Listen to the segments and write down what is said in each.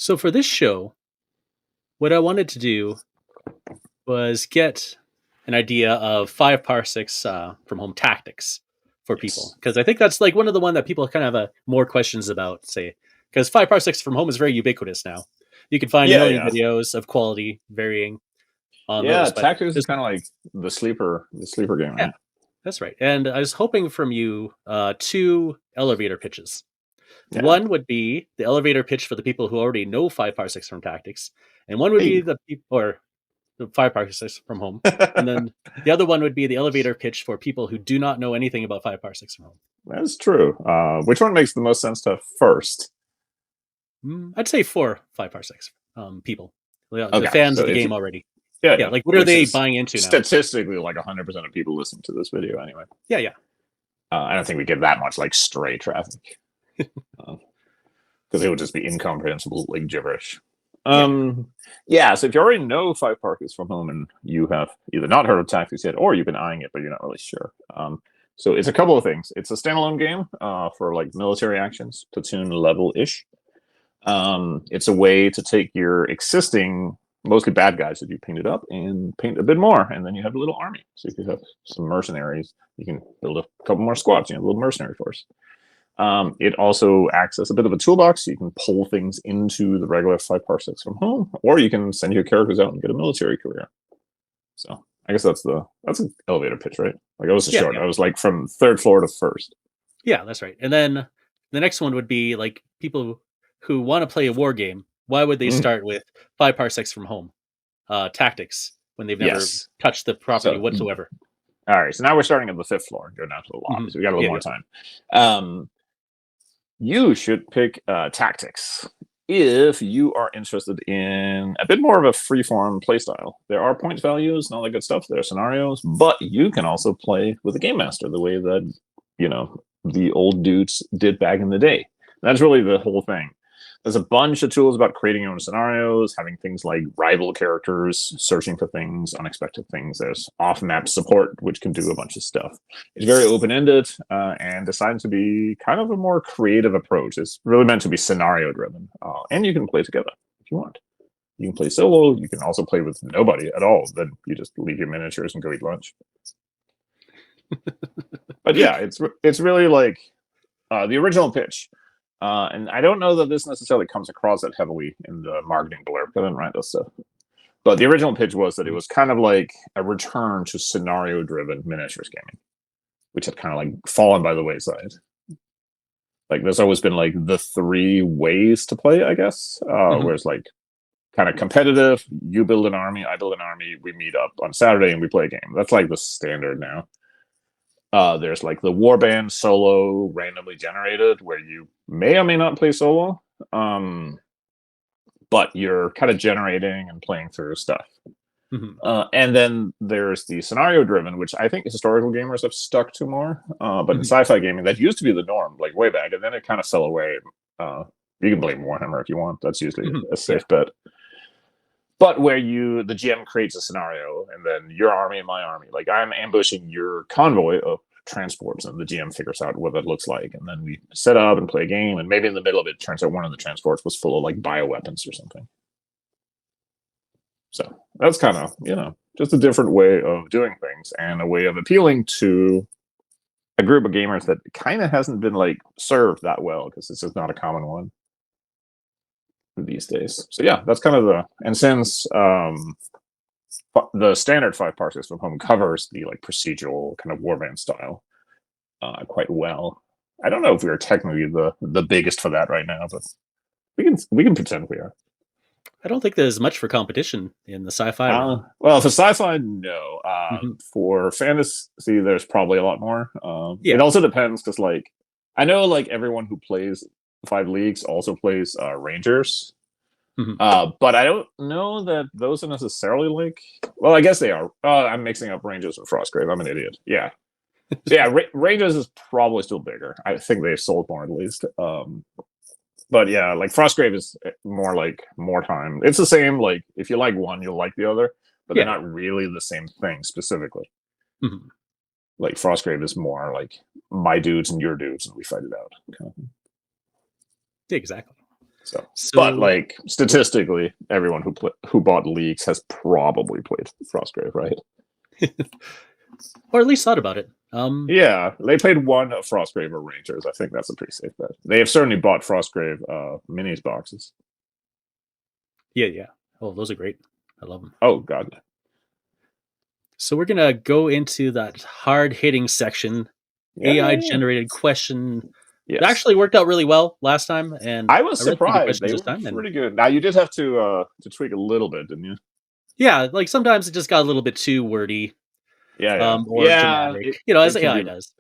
So for this show, what I wanted to do was get an idea of 5 parsecs from home tactics for people, Yes. because I think that's like one of the one that people kind of have more questions about. Say, because 5 parsecs from home is very ubiquitous now. You can find a Yeah, million yeah. videos of quality varying on Yeah, those, but tactics is this, kind of like the sleeper game, yeah, right? that's right. And I was hoping from you two elevator pitches. Yeah. One would be the elevator pitch for the people who already know 5 parsecs from tactics, and one would be Hey. the people or the 5 parsecs from home, and then the other one would be the elevator pitch for people who do not know anything about 5 parsecs from home. That's true. Which one makes the most sense to first? I'd say 4 5 parsecs people, the Okay, fans so of the if you, game already. yeah, Yeah, yeah, like what are which they is buying into now? statistically like 100% of people listening to this video anyway. Yeah, yeah, I don't think we get that much like stray traffic because it would just be incomprehensible like gibberish. yeah. Yeah, so if you already know 5 parsecs from home and you have either not heard of tactics yet or you've been eyeing it but you're not really sure. So it's a couple of things. It's a standalone game for like military actions, platoon level ish. It's a way to take your existing, mostly bad guys that you painted up and paint a bit more, and then you have a little army. So you could have some mercenaries. You can build a couple more squads. You know, a little mercenary force. It also acts as a bit of a toolbox. So you can pull things into the regular 5 parsecs from home, or you can send your characters out and get a military career. So I guess that's an elevator pitch, right? Like I was Yeah, short. yeah, I was like from third floor to first. yeah, that's right. And then the next one would be like people who want to play a war game. Why would they Mm, start with 5 parsecs from home tactics when they've never yes. touched the property So whatsoever? all right. So now we're starting at the fifth floor and going down to the lobby. Hmm. So we got a little Yeah, more yeah. time. You should pick tactics if you are interested in a bit more of a freeform playstyle. There are point values and all that good stuff. There are scenarios, but you can also play with a game master the way that the old dudes did back in the day. That's really the whole thing. There's a bunch of tools about creating your own scenarios, having things like rival characters, searching for things, unexpected things. There's off-map support, which can do a bunch of stuff. It's very open-ended and designed to be kind of a more creative approach. It's really meant to be scenario-driven, and you can play together if you want. You can play solo. You can also play with nobody at all. Then you just leave your miniatures and go eat lunch. But yeah, it's really like the original pitch. And I don't know that this necessarily comes across that heavily in the marketing blurb. I didn't write this stuff. But the original pitch was that it was kind of like a return to scenario-driven miniatures gaming, which had kind of like fallen by the wayside. Like there's always been like the 3 ways to play, I guess. Hmm. Where it's like kind of competitive. You build an army, I build an army. We meet up on Saturday and we play a game. That's like the standard now. There's like the warband solo randomly generated where you may or may not play solo, but you're kind of generating and playing through stuff. Hmm. And then there's the scenario driven, which I think historical gamers have stuck to more. But in Hmm. sci fi gaming, that used to be the norm, like way back, and then it kind of fell away. Uh, you can blame Warhammer if you want. That's usually Hmm. a Yeah. safe bet. But where the GM creates a scenario and then your army and my army, like I'm ambushing your convoy of transports and the GM figures out what that looks like. And then we set up and play a game. And maybe in the middle of it, turns out one of the transports was full of like bioweapons or something. So that's kind of, just a different way of doing things and a way of appealing to a group of gamers that kind of hasn't been like served that well because it's just not a common one these days. So yeah, that's kind of and since the standard 5 parsecs from home covers the like procedural kind of warband style quite well. I don't know if we are technically the biggest for that right now, but we can pretend we are. I don't think there's much for competition in the sci-fi realm. Well, for sci-fi, no. Hmm. For fantasy, there's probably a lot more. It Yeah. also depends because, like, I know like everyone who plays 5 leagues also plays Rangers, Hmm. but I don't know that those are necessarily like. Well, I guess they are. I'm mixing up Rangers and Frostgrave. I'm an idiot. Yeah. So yeah, Rangers is probably still bigger. I think they've sold more at least. But yeah, like Frostgrave is more like more time. It's the same. Like if you like one, you'll like the other, but they're Yeah. not really the same thing specifically. Hmm. Like Frostgrave is more like my dudes and your dudes, and we fight it out. Kind of. Yeah, exactly. But So, like statistically, everyone who bought Leagues has probably played Frostgrave, right? or at least thought about it. Yeah, they played one of Frostgrave or Rangers. I think that's a pretty safe bet. They have certainly bought Frostgrave minis boxes. Yeah. Oh, those are great. I love them. Oh god. So we're gonna go into that hard hitting section. AI Yeah. generated question. It Yes. actually worked out really well last time, and I was I read through the surprised. questions They this were time, and pretty good. Now you did have to tweak a little bit, didn't you? yeah, like sometimes it just got a little bit too wordy, or Yeah. dramatic, It as can AI be. does.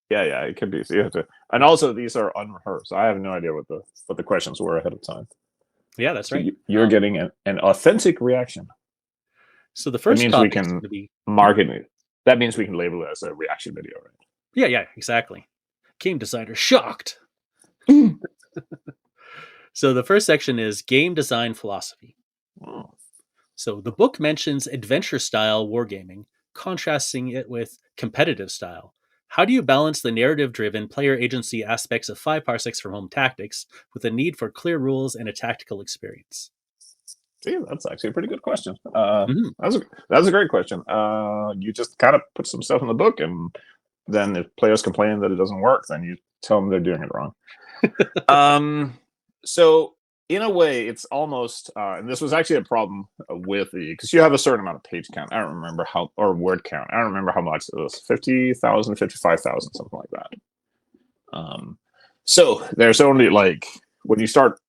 Yeah, it can be. So you have to, and also these are unrehearsed. I have no idea what the questions were ahead of time. Yeah, that's So right. you're getting an authentic reaction. So the That first means we topic is can going to be market it. That means we can label it as a reaction video, yeah, exactly. Game designer shocked. right? So the first section is game design philosophy. Oh. So the book mentions adventure style wargaming, contrasting it with competitive style. How do you balance the narrative driven player agency aspects of 5 parsecs from home tactics with a need for clear rules and a tactical experience? See, that's actually a pretty good question. Mhm. That's a great question. You just kind of put some stuff in the book, and then if players complain that it doesn't work, then you tell them they're doing it wrong. So in a way, it's almost, and this was actually a problem with because you have a certain amount of page count. I don't remember how, or word count. I don't remember how much it was, 50,000, 55,000, something like that. So there's only like, when you start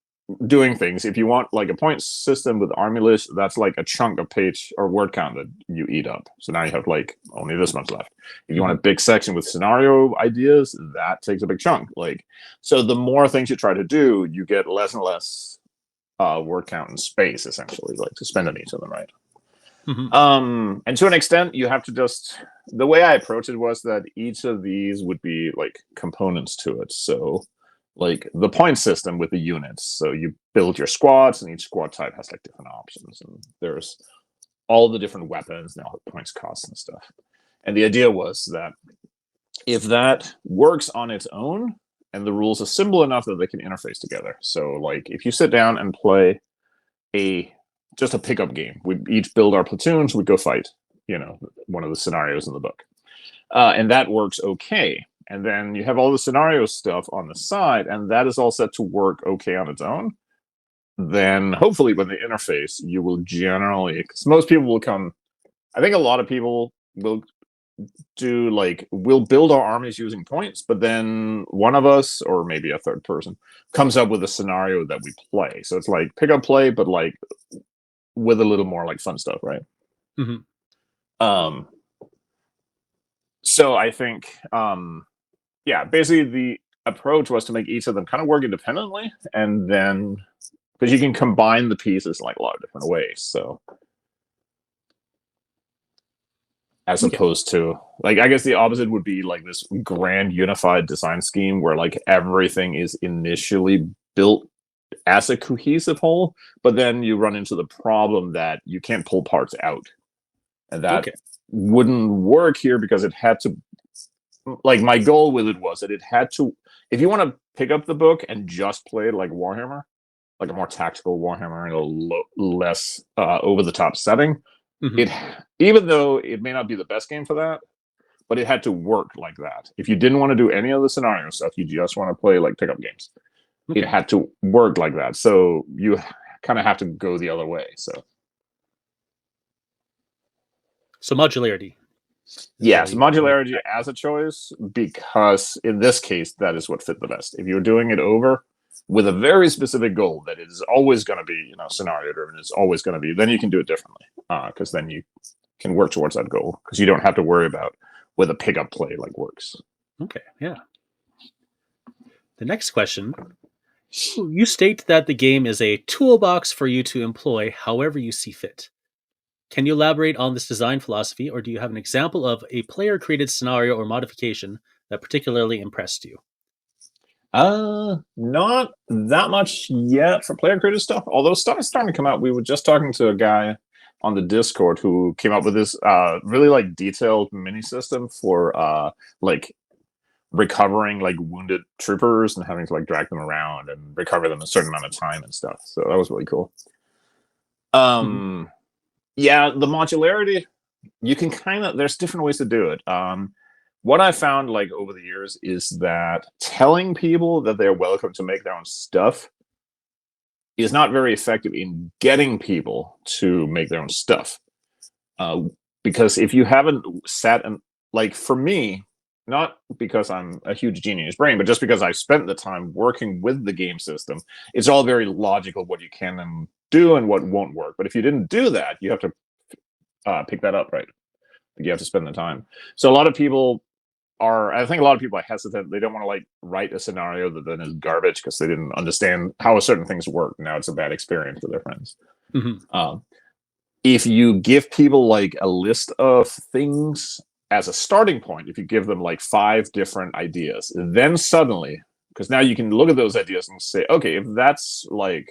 doing things, if you want like a point system with army list, that's like a chunk of page or word count that you eat up. So now you have like only this much left. If you want a big section with scenario ideas, that takes a big chunk. Like, so the more things you try to do, you get less and less word count and space, essentially, like to spend on each of them, right? Mhm. And to an extent, you have to just, the way I approached it was that each of these would be like components to it. So like the point system with the units. So you build your squads, and each squad type has like different options, and there's all the different weapons now have points costs and stuff. And the idea was that if that works on its own and the rules are simple enough that they can interface together. So like if you sit down and play a just a pickup game, we each build our platoons, we go fight, one of the scenarios in the book. And that works okay. And then you have all the scenario stuff on the side, and that is all set to work okay on its own. Then hopefully when they interface, you will generally, because most people will come, I think a lot of people will do like, we'll build our armies using points, but then one of us, or maybe a third person, comes up with a scenario that we play. So it's like pick up play, but like with a little more like fun stuff, right? Mhm. Um, so I think, yeah, basically the approach was to make each of them kind of work independently, and then because you can combine the pieces in like a lot of different ways. So as Okay. opposed to like, I guess the opposite would be like this grand unified design scheme where like everything is initially built as a cohesive whole, but then you run into the problem that you can't pull parts out, and that Okay. wouldn't work here because it had to, like, my goal with it was that it had to, if you want to pick up the book and just play like Warhammer, like a more tactical Warhammer in a less over the top setting, Mhm. it, even though it may not be the best game for that, but it had to work like that. If you didn't want to do any of the scenario stuff, you just want to play like pickup games, it Okay. had to work like that. So you kind of have to go the other way. So So modularity is why yes, you like modularity that. as a choice, because in this case, that is what fit the best. If you're doing it over with a very specific goal that it is always going to be, scenario driven, it's always going to be, then you can do it differently, because then you can work towards that goal because you don't have to worry about whether pickup play like works. Okay. Yeah. The next question. You state that the game is a toolbox for you to employ however you see fit. Can you elaborate on this design philosophy, or do you have an example of a player created scenario or modification that particularly impressed you? Not that much yet for player created stuff, although stuff is starting to come out. We were just talking to a guy on the Discord who came up with this really like detailed mini system for like recovering like wounded troopers and having to like drag them around and recover them a certain amount of time and stuff. So that was really cool. Yeah, the modularity, you can kind of, there's different ways to do it. What I found like over the years is that telling people that they're welcome to make their own stuff is not very effective in getting people to make their own stuff. Because if you haven't sat and, like, for me, not because I'm a huge genius brain, but just because I've spent the time working with the game system, it's all very logical what you can and do and what won't work. But if you didn't do that, you have to pick that up, right? You have to spend the time. So a lot of people I think a lot of people are hesitant. They don't want to like write a scenario that then is garbage because they didn't understand how certain things work. Now it's a bad experience for their friends. If you give people like a list of things as a starting point, if you give them like 5 different ideas, then suddenly, because now you can look at those ideas and say, okay, if that's like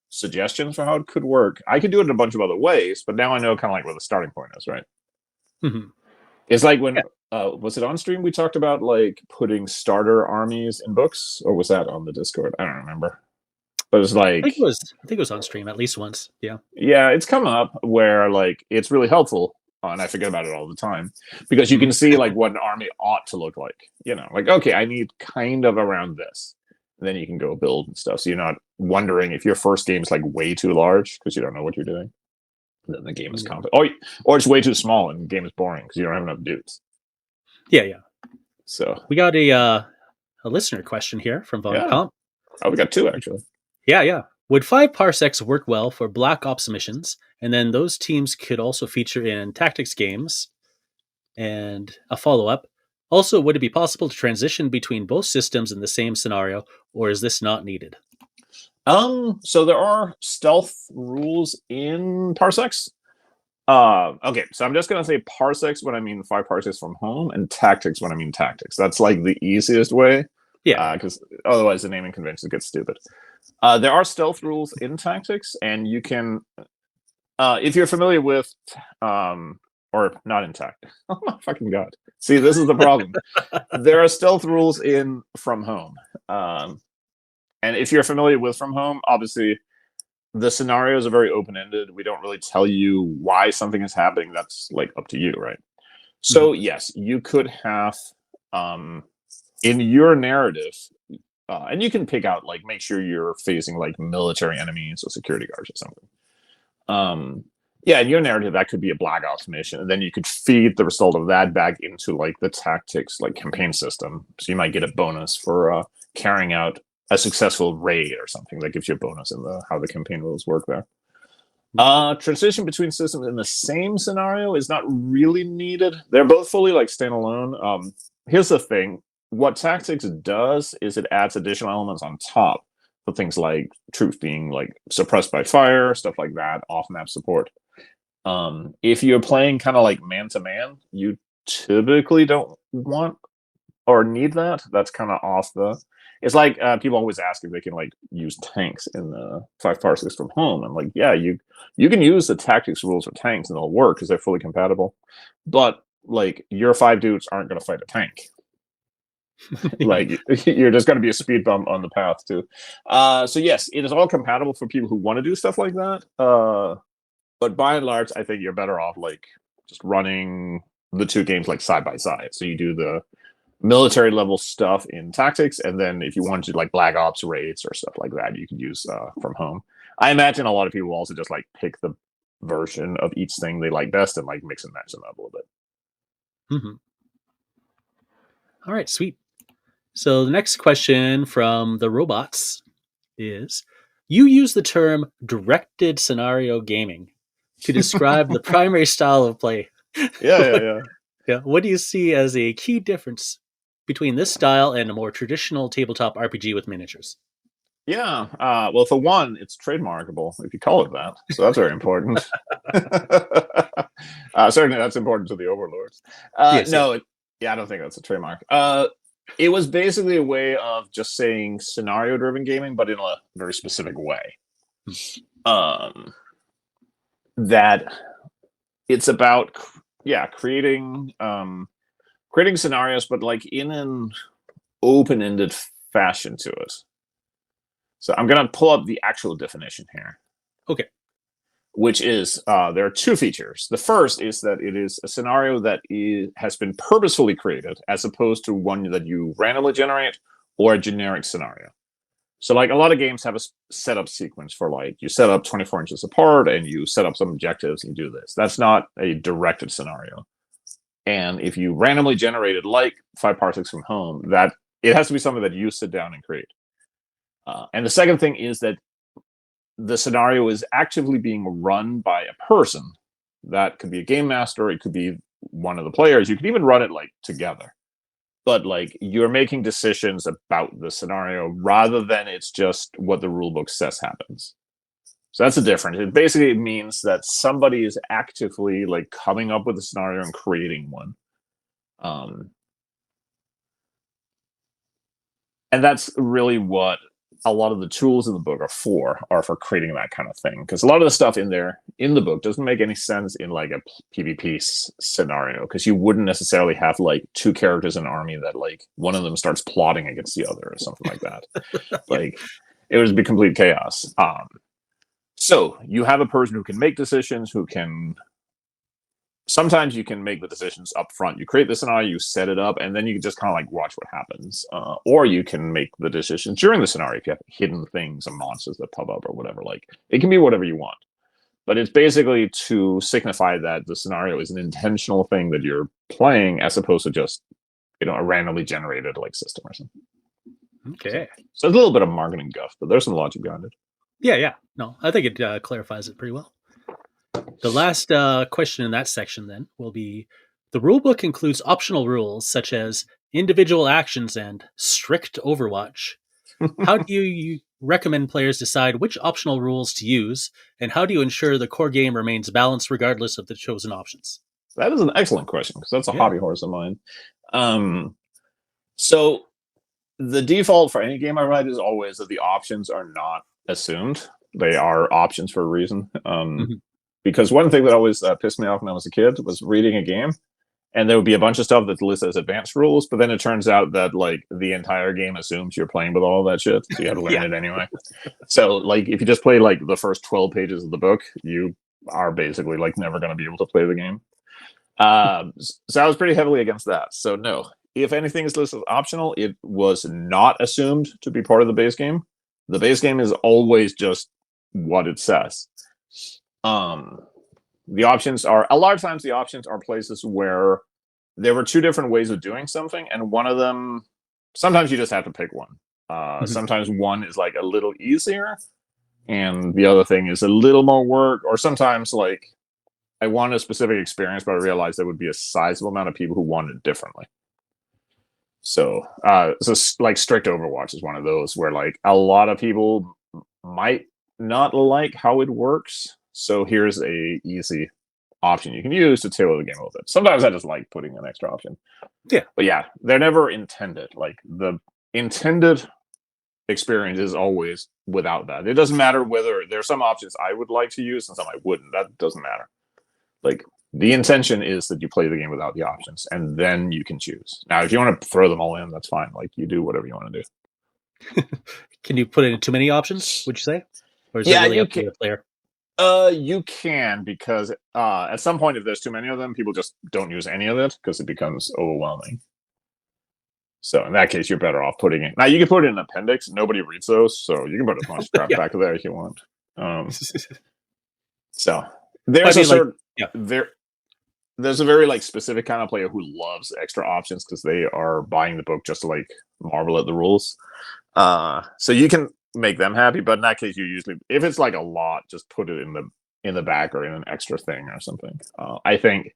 suggestions for how it could work, I could do it in a bunch of other ways, but now I know kind of like where the starting point is, right? It's like when was it on stream we talked about like putting starter armies in books, or was that on the Discord? I don't remember. But it's like I think it was on stream at least once. Yeah. Yeah, it's come up where like it's really helpful, and I forget about it all the time because you can see like what an army ought to look like. You know, like okay, I need kind of around this. And then you can go build and stuff. So you're not wondering if your first game is like way too large because you don't know what you're doing. Then the game is complicated, or it's way too small and the game is boring because you don't have enough dudes. Yeah. So we got a listener question here from Von Comp. Oh, we got 2 actually. Yeah. Would 5 parsecs work well for Black Ops missions? And then those teams could also feature in tactics games. And a follow-up. Also, would it be possible to transition between both systems in the same scenario, or is this not needed? So there are stealth rules in parsecs. Okay, so I'm just gonna say parsecs when I mean 5 parsecs from home, and tactics when I mean tactics. That's like the easiest way. Yeah. Because otherwise the naming conventions get stupid. There are stealth rules in tactics, and you can, if you're familiar with, or not in tactics. Oh my fucking god! See, this is the problem. There are stealth rules in From Home, and if you're familiar with From Home, obviously the scenarios are very open-ended. We don't really tell you why something is happening. That's like up to you, right? So yes, you could have in your narrative, and you can pick out like make sure you're facing like military enemies or security guards or something. Yeah, in your narrative that could be a Black Ops mission, and then you could feed the result of that back into like the tactics like campaign system. So you might get a bonus for carrying out a successful raid or something that gives you a bonus in the how the campaign rules work there. Transition between systems in the same scenario is not really needed. They're both fully like standalone. Here's the thing: what tactics does is it adds additional elements on top for things like troops being like suppressed by fire, stuff like that, off-map support. If you're playing kind of like man-to-man, you typically don't want or need that. That's kind of off the. It's like people always ask if they can like use tanks in the 5 parsecs from home. I'm like, yeah, you can use the tactics rules for tanks and they'll work because they're fully compatible. But like your 5 dudes aren't going to fight a tank. Like you're just going to be a speed bump on the path too. So yes, it is all compatible for people who want to do stuff like that. But by and large, I think you're better off like just running the 2 games like side by side. So you do the military level stuff in tactics, and then if you want to like Black Ops raids or stuff like that, you can use From Home. I imagine a lot of people also just like pick the version of each thing they like best and like mix and match them up a little bit. All right, sweet. So the next question from the robots is, you use the term directed scenario gaming to describe the primary style of play. Yeah. What do you see as a key difference between this style and a more traditional tabletop RPG with miniatures? Yeah. Well, for one, it's trademarkable if you call it that. So that's very important. Certainly, that's important to the overlords. Yes, no, yeah, I don't think that's a trademark. It was basically a way of just saying scenario-driven gaming, but in a very specific way. That it's about creating scenarios, but like in an open-ended fashion to it. So I'm going to pull up the actual definition here. Okay. Which is there are two features. The first is that it is a scenario that has been purposefully created as opposed to one that you randomly generate or a generic scenario. So like a lot of games have a setup sequence for like you set up 24 inches apart and you set up some objectives and you do this. That's not a directed scenario. And if you randomly generated like 5 parsecs from home, that it has to be something that you sit down and create. And the second thing is that the scenario is actively being run by a person. That could be a game master, it could be one of the players. You could even run it like together. But like you're making decisions about the scenario rather than it's just what the rulebook says happens. So that's the difference. It basically means that somebody is actively like coming up with a scenario and creating one. And that's really what a lot of the tools in the book are for creating that kind of thing. Because a lot of the stuff in there in the book doesn't make any sense in like a PvP scenario, because you wouldn't necessarily have like two characters in an army that like one of them starts plotting against the other or something like that. Like it would be complete chaos. So you have a person who can make decisions, who can. Sometimes you can make the decisions up front. You create the scenario, you set it up, and then you can just kind of like watch what happens. Or you can make the decisions during the scenario if you have hidden things and monsters that pop up or whatever. Like it can be whatever you want. But it's basically to signify that the scenario is an intentional thing that you're playing as opposed to just, a randomly generated like system or something. Okay. So it's a little bit of marketing guff, but there's some logic behind it. Yeah. No, I think it clarifies it pretty well. The last question in that section then will be, the rulebook includes optional rules such as individual actions and strict overwatch. How do you recommend players decide which optional rules to use, and how do you ensure the core game remains balanced regardless of the chosen options? That is an excellent question, because that's a hobby horse of mine. So the default for any game I write is always that the options are not assumed. They are options for a reason. Because one thing that always pissed me off when I was a kid was reading a game, and there would be a bunch of stuff that's listed as advanced rules, but then it turns out that like the entire game assumes you're playing with all that shit, so you have to learn it anyway. So like if you just play like the first 12 pages of the book, you are basically like never going to be able to play the game. So I was pretty heavily against that. So no, if anything is listed as optional, it was not assumed to be part of the base game. The base game is always just what it says. The options are, a lot of times the options are places where there were two different ways of doing something, and one of them, sometimes you just have to pick one. Sometimes one is like a little easier and the other thing is a little more work, or sometimes like I want a specific experience, but I realized there would be a sizable amount of people who want it differently. So like strict overwatch is one of those where like a lot of people might not like how it works. So here's a easy option you can use to tailor the game a little bit. Sometimes I just like putting an extra option. Yeah. But yeah, they're never intended. Like the intended experience is always without that. It doesn't matter whether there's some options I would like to use and some I wouldn't. That doesn't matter. Like the intention is that you play the game without the options, and then you can choose. Now, if you want to throw them all in, that's fine. Like you do whatever you want to do. Can you put in too many options, would you say? Or is it really up to the player? You can, because at some point, if there's too many of them, people just don't use any of it because it becomes overwhelming. So in that case, you're better off putting it. Now you can put it in an appendix. Nobody reads those, so you can put as much crap back there if you want. So there's there's a very like specific kind of player who loves extra options because they are buying the book just to like marvel at the rules. So you can make them happy, but in that case, you usually, if it's like a lot, just put it in the back or in an extra thing or something. I think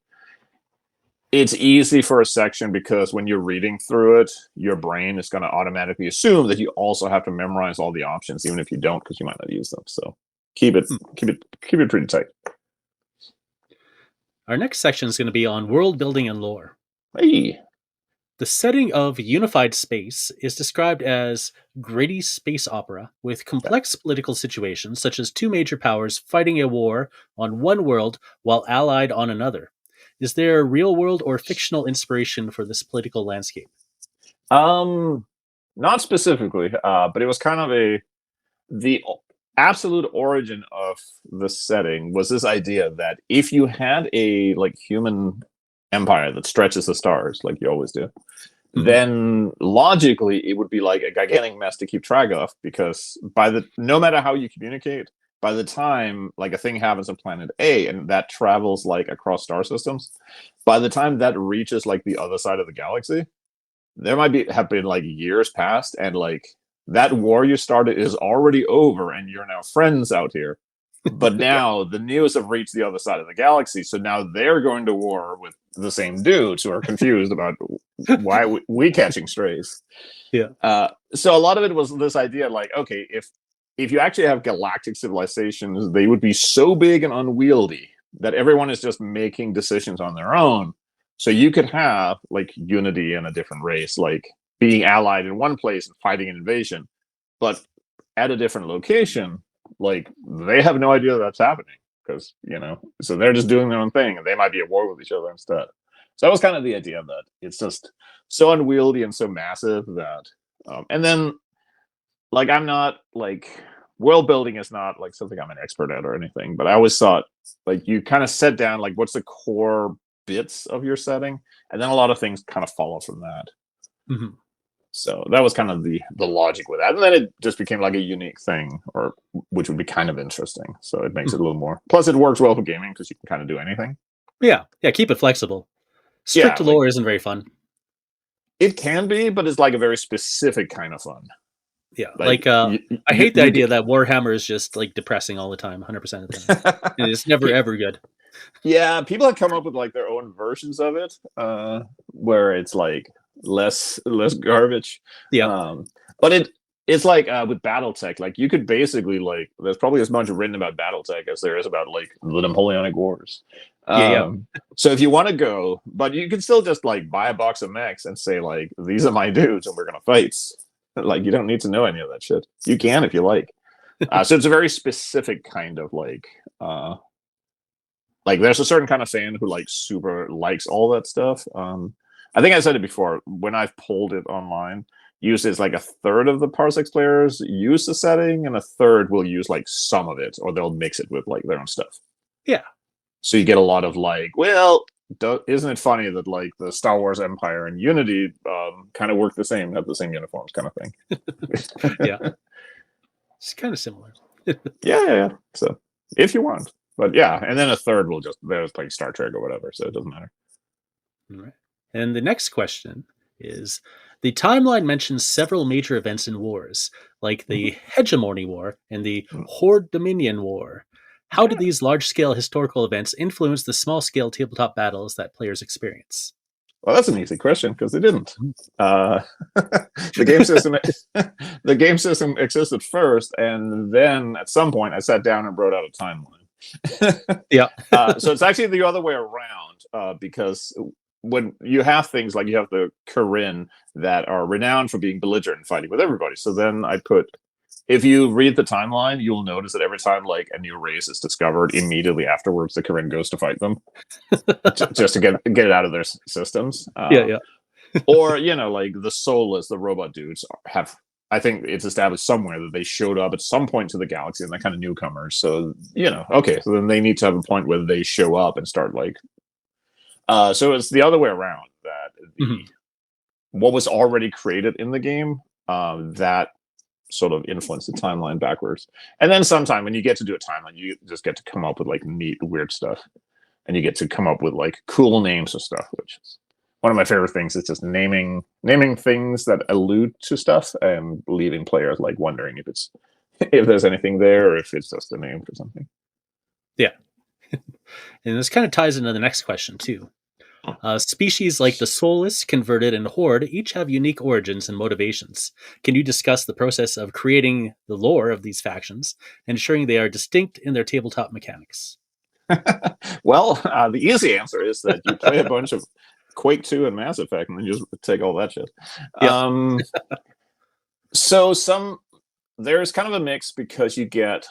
it's easy for a section because when you're reading through it, your brain is going to automatically assume that you also have to memorize all the options, even if you don't, because you might not use them. So keep it pretty tight. Our next section is going to be on world building and lore. Hey. The setting of unified space is described as gritty space opera with complex political situations, such as two major powers fighting a war on one world while allied on another. Is there real world or fictional inspiration for this political landscape? Not specifically, but it was kind of the absolute origin of the setting was this idea that if you had a like human empire that stretches the stars like you always do, then logically it would be like a gigantic mess to keep track of, because no matter how you communicate, by the time like a thing happens on planet A and that travels like across star systems, by the time that reaches like the other side of the galaxy, there might have been like years past, and like that war you started is already over and you're now friends out here. But now the news have reached the other side of the galaxy, so now they're going to war with the same dudes who are confused about why we catching strays. Yeah. So a lot of it was this idea, like, okay, if you actually have galactic civilizations, they would be so big and unwieldy that everyone is just making decisions on their own. So you could have like unity in a different race, like being allied in one place and fighting an invasion, but at a different location, like they have no idea that's happening, because so they're just doing their own thing and they might be at war with each other instead. So that was kind of the idea, that it's just so unwieldy and so massive that and then like I'm not like, world building is not like something I'm an expert at or anything, but I always thought like you kind of set down like what's the core bits of your setting, and then a lot of things kind of follow from that. Mm-hmm. So that was kind of the logic with that, and then it just became like a unique thing, or which would be kind of interesting. So it makes it a little more. Plus, it works well for gaming because you can kind of do anything. Yeah, keep it flexible. Yeah, Strict like, lore isn't very fun. it can be, but it's like a very specific kind of fun. Yeah, Like I hate the idea that Warhammer is just like depressing all the time, 100% of the time. It's never ever good. Yeah, people have come up with like their own versions of it, where it's like less garbage. Yeah, But it's like with BattleTech, like you could basically like there's probably as much written about BattleTech as there is about like the Napoleonic Wars. yeah. So if you want to go, but you can still just like buy a box of mechs and say like, these are my dudes and we're gonna fight. Like you don't need to know any of that shit. You can if you like. So it's a very specific kind of like there's a certain kind of fan who like super likes all that stuff. I think I said it before, when I've pulled it online, uses like a third of the Parsecs players use the setting and a third will use like some of it, or they'll mix it with like their own stuff. Yeah. So you get a lot of like, well, isn't it funny that like the Star Wars Empire and Unity kind of work the same, have the same uniforms kind of thing. Yeah. It's kind of similar. Yeah. So if you want. But yeah, and then a third will just, there's like Star Trek or whatever, so it doesn't matter. All right. And the next question is, the timeline mentions several major events in wars, like the Hegemony War and the Horde Dominion War. How did these large-scale historical events influence the small-scale tabletop battles that players experience? Well, that's an easy question because they didn't. The game system, the game system existed first, and then at some point, I sat down and wrote out a timeline. Yeah. So it's actually the other way around, because when you have things like you have the Corinne that are renowned for being belligerent and fighting with everybody, so then I put. If you read the timeline, you'll notice that every time like a new race is discovered, immediately afterwards the Corinne goes to fight them, just to get it out of their systems. Yeah. Or like the Soulless, the robot dudes have. I think it's established somewhere that they showed up at some point to the galaxy and they're kind of newcomers. So okay, so then they need to have a point where they show up and start like. So it's the other way around, that what was already created in the game that sort of influence the timeline backwards. And then sometime when you get to do a timeline, you just get to come up with like neat, weird stuff. And you get to come up with like cool names of stuff, which is one of my favorite things. Is just naming things that allude to stuff and leaving players like wondering if there's anything there or if it's just a name for something. Yeah. And this kind of ties into the next question too. Species like the Soulless, Converted, and Horde each have unique origins and motivations. Can you discuss the process of creating the lore of these factions and ensuring they are distinct in their tabletop mechanics? Well, the easy answer is that you play a bunch of Quake 2 and Mass Effect and then you just take all that shit. Yep. So there's kind of a mix, because you get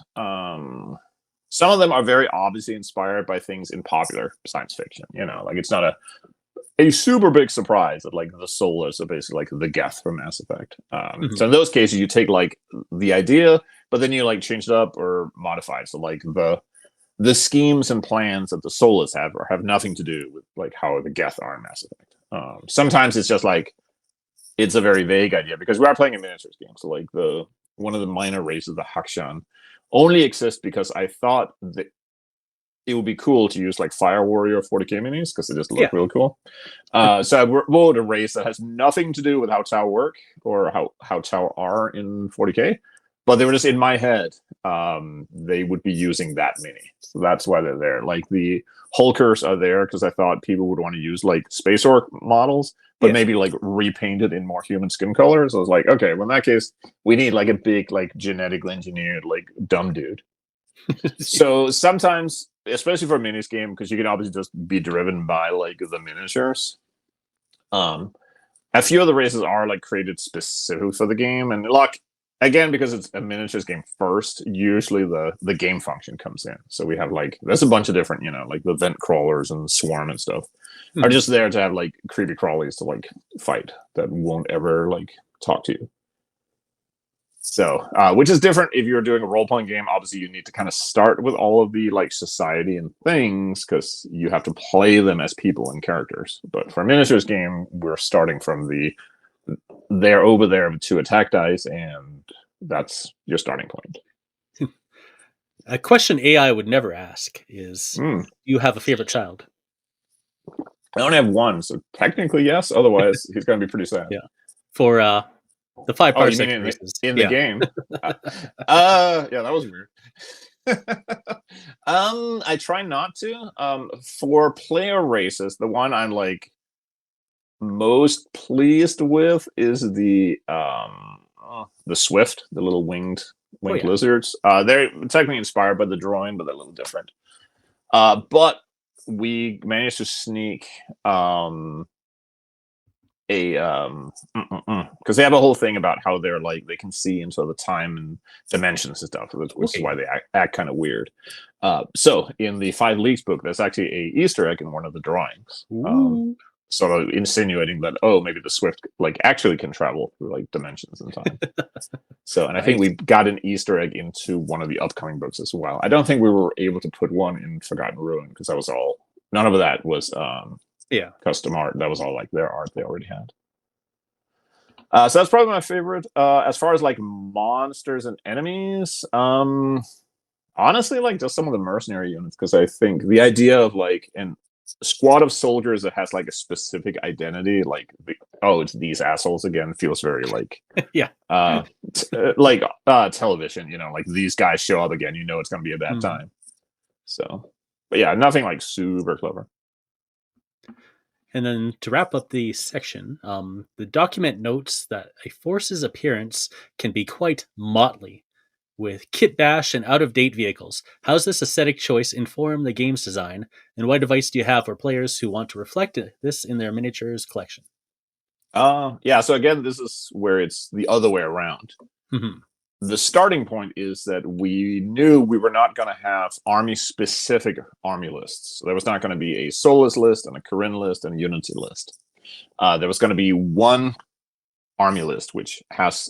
some of them are very obviously inspired by things in popular science fiction. Like it's not a super big surprise that like the soulless are basically like the Geth from Mass Effect. So in those cases, you take like the idea, but then you like change it up or modify it. So like the schemes and plans that the soulless have nothing to do with like how the Geth are in Mass Effect. Sometimes it's just like it's a very vague idea because we are playing a miniatures game. So like one of the minor races, the Hakshan, only exists because I thought that it would be cool to use like Fire Warrior 40k minis because they just look real cool. So I wrote a race that has nothing to do with how Tau work or how Tau are in 40k, but they were just in my head. They would be using that mini, so that's why they're there. Like the Hulkers are there because I thought people would want to use like Space Orc models, but maybe like repainted in more human skin colors. So I was like, okay, well in that case, we need like a big like genetically engineered like dumb dude. So sometimes, especially for a minis game, because you can obviously just be driven by like the miniatures. A few of the races are like created specifically for the game, and like again because it's a miniatures game first, usually the game function comes in. So we have like there's a bunch of different, like the vent crawlers and swarm and stuff are just there to have like creepy crawlies to like fight that won't ever like talk to you. So, which is different if you're doing a role-playing game. Obviously, you need to kind of start with all of the like society and things because you have to play them as people and characters. But for a miniatures game, we're starting from they're over there with 2 attack dice, and that's your starting point. A question AI would never ask is, do you have a favorite child? I only have one, so technically yes. Otherwise, he's going to be pretty sad. Yeah. For the 5 you Parsec mean races. in the game? Yeah, that was weird. I try not to. For player races, the one I'm like most pleased with is the Swift, the little winged lizards. They're technically inspired by the drawing, but they're a little different. But we managed to sneak because they have a whole thing about how they're like they can see into the time and dimensions and stuff, which is why they act kind of weird. So in the 5 Leagues book, there's actually a Easter egg in one of the drawings, sort of insinuating that maybe the Swift like actually can travel through like dimensions and time. So, and I think we got an Easter egg into one of the upcoming books as well. I don't think we were able to put one in Forgotten Ruin because that was all. None of that was custom art. That was all like their art they already had. So that's probably my favorite. As far as like monsters and enemies, honestly, like just some of the mercenary units, because I think the idea of like a squad of soldiers that has like a specific identity, like it's these assholes again, feels very like television. Like these guys show up again, it's going to be a bad time. So, but yeah, nothing like super clever. And then to wrap up the section, the document notes that a force's appearance can be quite motley, with kitbash and out-of-date vehicles. How does this aesthetic choice inform the game's design, and what advice do you have for players who want to reflect this in their miniatures collection? So again, this is where it's the other way around. The starting point is that we knew we were not going to have army-specific army lists. So there was not going to be a Solus list and a Corinne list and a Unity list. There was going to be one army list, which has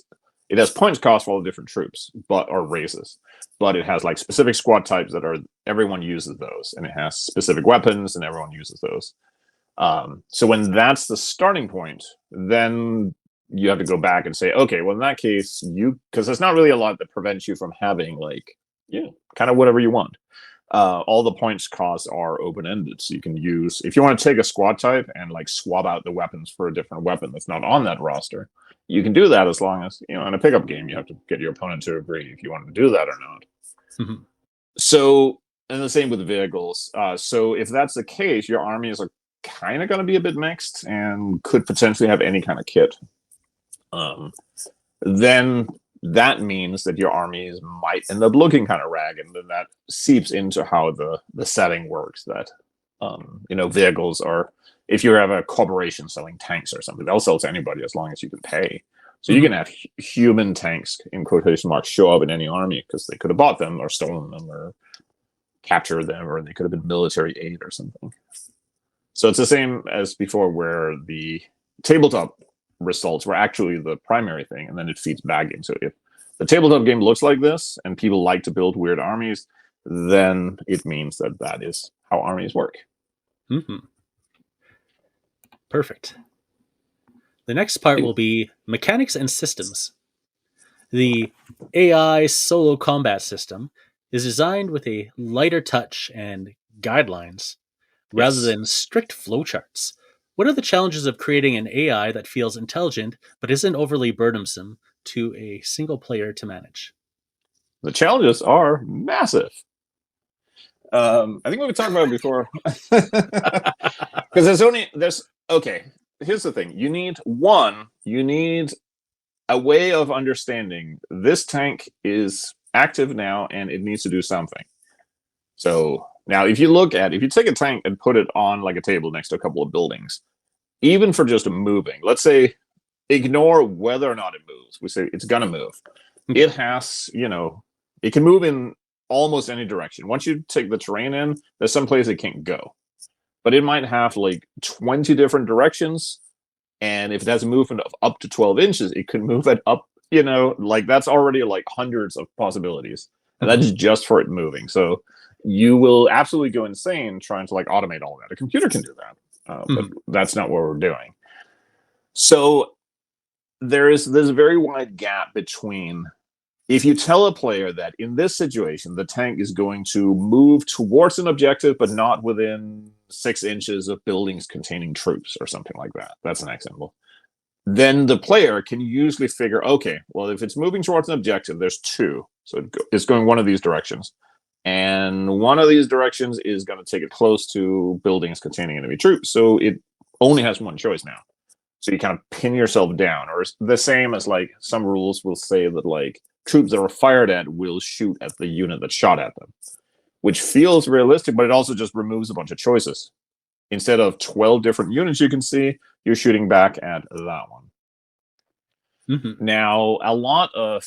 points cost for all the different troops, or races, but it has like specific squad types that everyone uses those, and it has specific weapons, and everyone uses those. So when that's the starting point, then you have to go back and say, okay, well, in that case, because there's not really a lot that prevents you from having kind of whatever you want. All the points costs are open-ended, so you can use, if you want to take a squad type and like swap out the weapons for a different weapon that's not on that roster, you can do that as long as, in a pickup game, you have to get your opponent to agree if you want to do that or not. So, and the same with vehicles. So if that's the case, your armies are kind of going to be a bit mixed and could potentially have any kind of kit. Then that means that your armies might end up looking kind of ragged, and then that seeps into how the setting works. That vehicles are, if you have a corporation selling tanks or something, they'll sell to anybody as long as you can pay. So you can have human tanks in quotation marks show up in any army because they could have bought them or stolen them or captured them, or they could have been military aid or something. So it's the same as before, where the tabletop results were actually the primary thing, and then it feeds back game. So if the tabletop game looks like this, and people like to build weird armies, then it means that that is how armies work. Mm-hmm. Perfect. The next part will be mechanics and systems. The AI solo combat system is designed with a lighter touch and guidelines rather Yes. than strict flowcharts. What are the challenges of creating an AI that feels intelligent but isn't overly burdensome to a single player to manage? The challenges are massive. I think we've talked about it before. Because there's okay. Here's the thing: you need a way of understanding this tank is active now and it needs to do something. So now, if you take a tank and put it on like a table next to a couple of buildings, even for just moving, let's say, ignore whether or not it moves. We say it's gonna move. It has, it can move in almost any direction. Once you take the terrain in, there's some place it can't go. But it might have like 20 different directions. And if it has a movement of up to 12 inches, it could move it up, like that's already like hundreds of possibilities. And that's just for it moving. So you will absolutely go insane trying to like automate all that. A computer can do that, but that's not what we're doing. So there's a very wide gap between if you tell a player that in this situation, the tank is going to move towards an objective, but not within 6 inches of buildings containing troops or something like that. That's an example. Then the player can usually figure, okay, well, if it's moving towards an objective, there's two. So it's going one of these directions. And one of these directions is going to take it close to buildings containing enemy troops. So it only has one choice now. So you kind of pin yourself down. Or the same as like some rules will say that like troops that are fired at will shoot at the unit that shot at them, which feels realistic, but it also just removes a bunch of choices. Instead of 12 different units you can see, you're shooting back at that one. Now, a lot of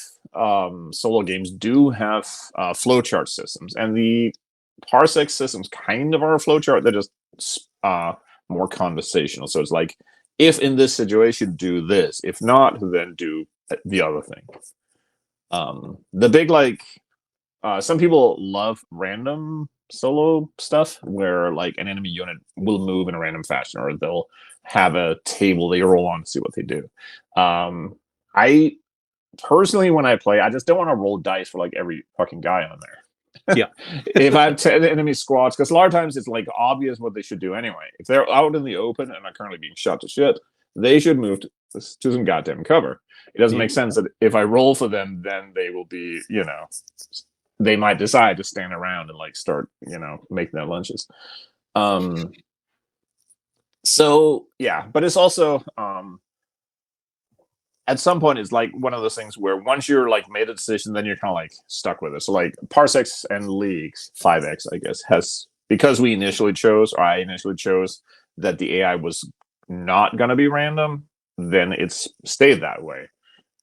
solo games do have flowchart systems, and the Parsecs systems kind of are a flowchart. They're just more conversational. So it's like, if in this situation, do this. If not, then do the other thing. The big some people love random solo stuff where like an enemy unit will move in a random fashion, or they'll have a table they roll on to see what they do. I personally, when I play, I just don't want to roll dice for like every fucking guy on there. Yeah. If I have 10 enemy squads, because a lot of times it's like obvious what they should do anyway. If they're out in the open and are currently being shot to shit, they should move to some goddamn cover. It doesn't make sense that if I roll for them, then they will be, they might decide to stand around and like start, making their lunches. So yeah, but it's also at some point it's like one of those things where once you're like made a decision, then you're kind of like stuck with it. So like Parsecs and Leagues 5X, I guess, has, because I initially chose that the AI was not going to be random, then it's stayed that way.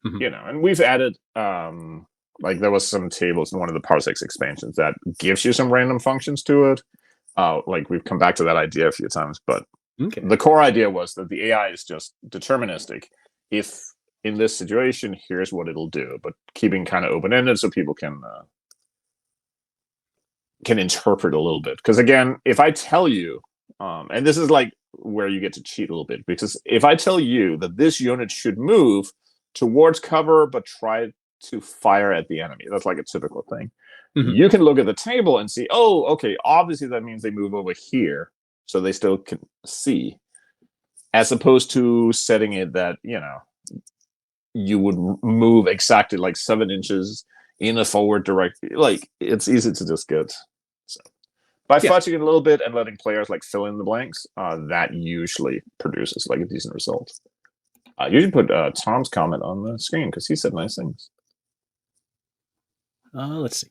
And we've added like there was some tables in one of the Parsecs expansions that gives you some random functions to it. Like we've come back to that idea a few times, but the core idea was that the AI is just deterministic. If in this situation, here's what it'll do, but keeping kind of open-ended so people can interpret a little bit. Because again, if I tell you, and this is like where you get to cheat a little bit, because if I tell you that this unit should move towards cover but try to fire at the enemy, that's like a typical thing. You can look at the table and see, oh, okay, obviously that means they move over here, so they still can see, as opposed to setting it that, you would move exactly like 7 inches in a forward direction. Like, it's easy to just get. So by fudging it a little bit and letting players like fill in the blanks, that usually produces like a decent result. You should put Tom's comment on the screen because he said nice things. Let's see.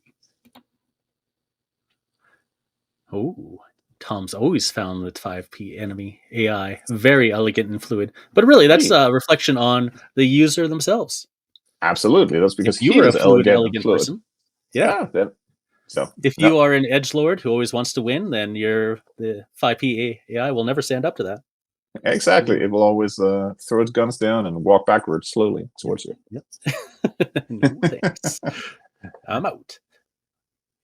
Oh, Tom's always found the 5P enemy AI very elegant and fluid. But really, that's a reflection on the user themselves. Absolutely. That's because if you were a elegant elegant fluid. person. Yeah. So If no, you are an edgelord who always wants to win, then the 5P AI will never stand up to that. exactly. It will always throw its guns down and walk backwards slowly towards you. Yep. No thanks. I'm out.